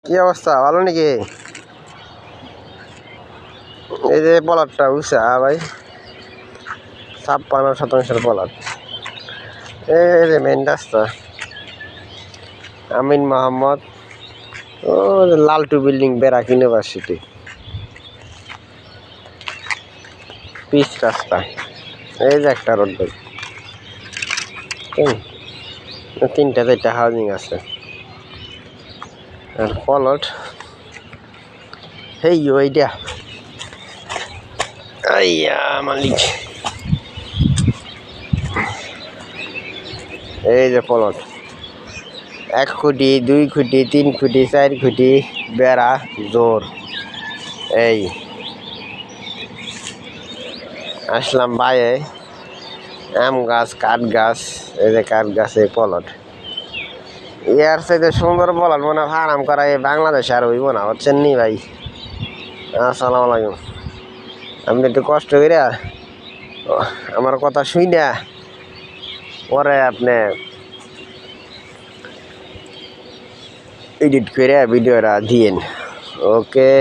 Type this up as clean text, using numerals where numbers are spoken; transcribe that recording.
কি অবস্থা, ভালো নাকি? এই যে পলাটটা উঠছে ভাই, 56% পলাট। এই যে মেন রাস্তা আমিন মোহাম্মদ, ও লালটু বিল্ডিং, ব্যারাক ইউনিভার্সিটি, পিচ রাস্তা। এই যে একটা রোড, ভাই 3-4টা হাউজিং আছে। আর পলট হেই ওইটা, আইয়া মালিক। এই যে পলট 1 খুঁটি, 2 খুঁটি, 3 খুঁটি, 4 খুঁটি বেড়া জোর। এই আসলাম বাইরে, আম গাছ, কাঠ গাছ, এই যে কাঠ গাছে পলট। ইয়ার চাইতে সুন্দর পলট মনে ফার্ম করা এই বাংলাদেশে আর হইব না, হচ্ছেন নি ভাই? আসসালামু আলাইকুম। আপনি একটু কষ্ট করে আমার কথা শুই না, পরে আপনি এডিট করে ভিডিওটা দিয়েন। ওকে।